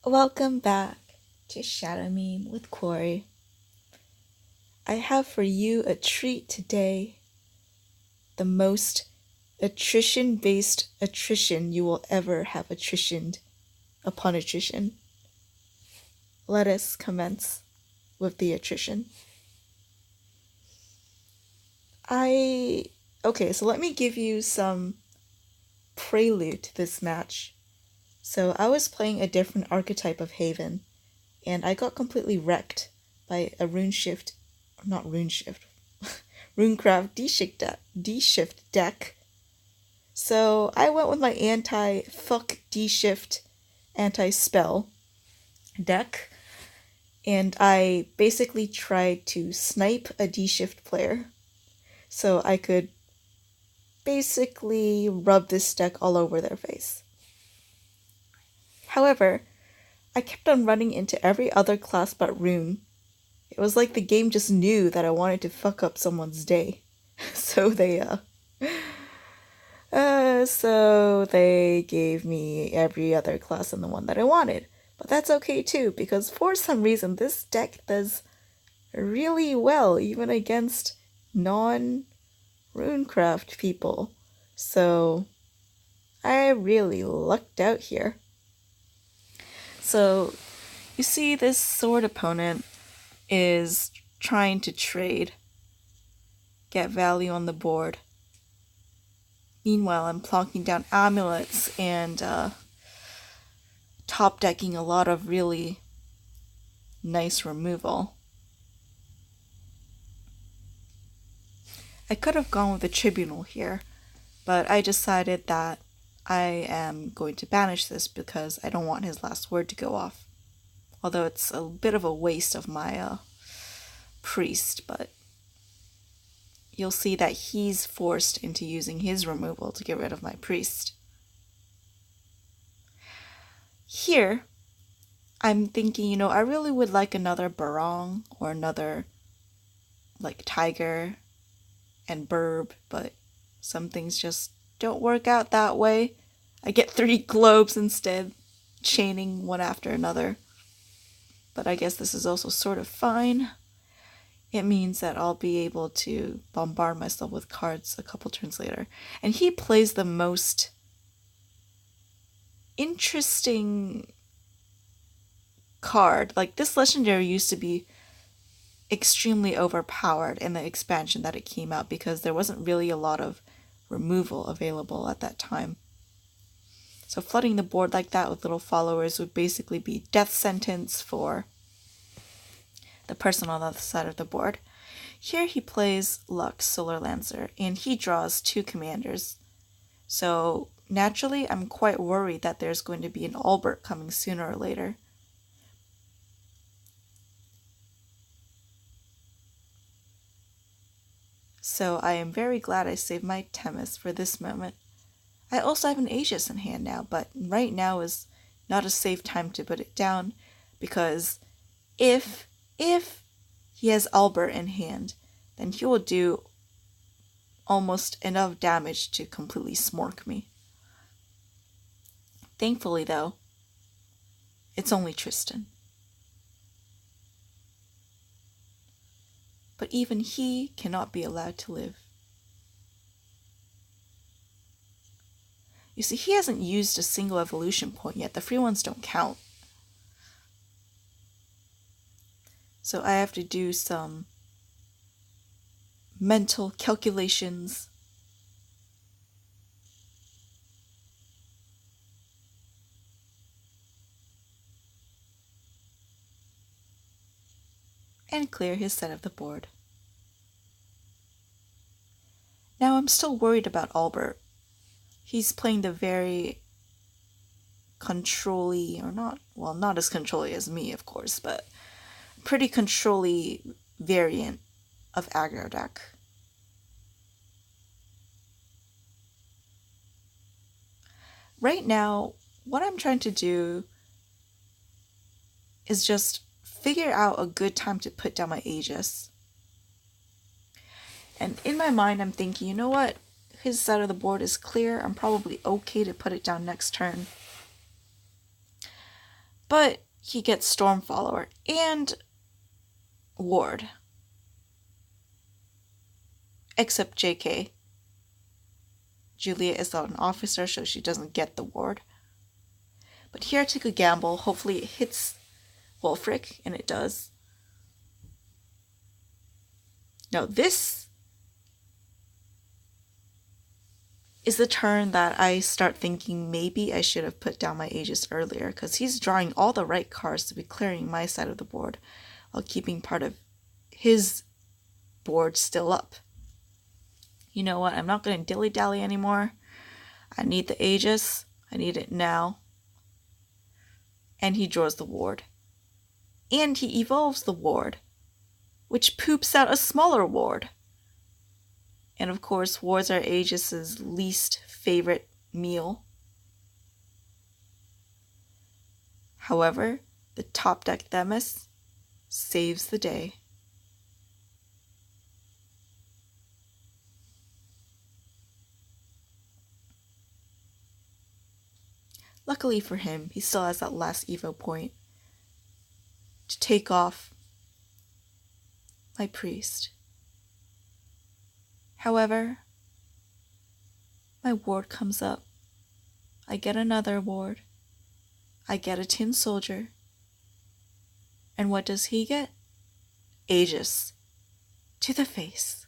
Welcome back to Shadow Meme with Corey. I have for you a treat today. The most attrition-based attrition you will ever have attritioned upon attrition. Let us commence with the attrition. Okay, so let me give you some prelude to this match. So I was playing a different archetype of Haven, and I got completely wrecked by a Runecraft D-Shift deck. So I went with my anti-fuck D-Shift anti-spell deck, and I basically tried to snipe a D-Shift player so I could basically rub this deck all over their face. However, I kept on running into every other class but Rune. It was like the game just knew that I wanted to fuck up someone's day. So they gave me every other class and the one that I wanted. But that's okay too, because for some reason this deck does really well even against non-Runecraft people. So I really lucked out here. So you see, this sword opponent is trying to trade, get value on the board. Meanwhile, I'm plonking down amulets and top decking a lot of really nice removal. I could have gone with the Tribunal here, but I decided that I am going to banish this because I don't want his last word to go off. Although it's a bit of a waste of my priest, but you'll see that he's forced into using his removal to get rid of my priest. Here, I'm thinking, I really would like another Barong or another, Tiger and Burb, but some things just don't work out that way. I get 3 globes instead, chaining one after another. But I guess this is also sort of fine. It means that I'll be able to bombard myself with cards a couple turns later. And he plays the most interesting card. This legendary used to be extremely overpowered in the expansion that it came out because there wasn't really a lot of removal available at that time. So flooding the board like that with little followers would basically be death sentence for the person on the other side of the board. Here he plays Lux, Solar Lancer, and he draws 2 commanders. So naturally, I'm quite worried that there's going to be an Albert coming sooner or later. So I am very glad I saved my Themis for this moment. I also have an Aegis in hand now, but right now is not a safe time to put it down, because if he has Albert in hand, then he will do almost enough damage to completely smork me. Thankfully, though, it's only Tristan. But even he cannot be allowed to live. You see, he hasn't used a single evolution point yet. The free ones don't count. So I have to do some mental calculations. And clear his set of the board. Now I'm still worried about Albert. He's playing the very control-y, not as control-y as me, of course, but pretty control-y variant of aggro deck. Right now, what I'm trying to do is just figure out a good time to put down my Aegis. And in my mind, I'm thinking, you know what? His side of the board is clear. I'm probably okay to put it down next turn. But he gets Stormfollower and Ward. Except JK. Julia is not an officer, so she doesn't get the Ward. But here I took a gamble. Hopefully it hits Wulfric, and it does. Now this is the turn that I start thinking maybe I should have put down my Aegis earlier, because he's drawing all the right cards to be clearing my side of the board while keeping part of his board still up. You know what? I'm not going to dilly-dally anymore. I need the Aegis. I need it now. And he draws the Ward. And he evolves the Ward, which poops out a smaller Ward. And of course, Wards are Aegis's least favorite meal. However, the top deck Themis saves the day. Luckily for him, he still has that last Evo point to take off my priest. However, my Ward comes up. I get another Ward. I get a Tin Soldier. And what does he get? Aegis to the face.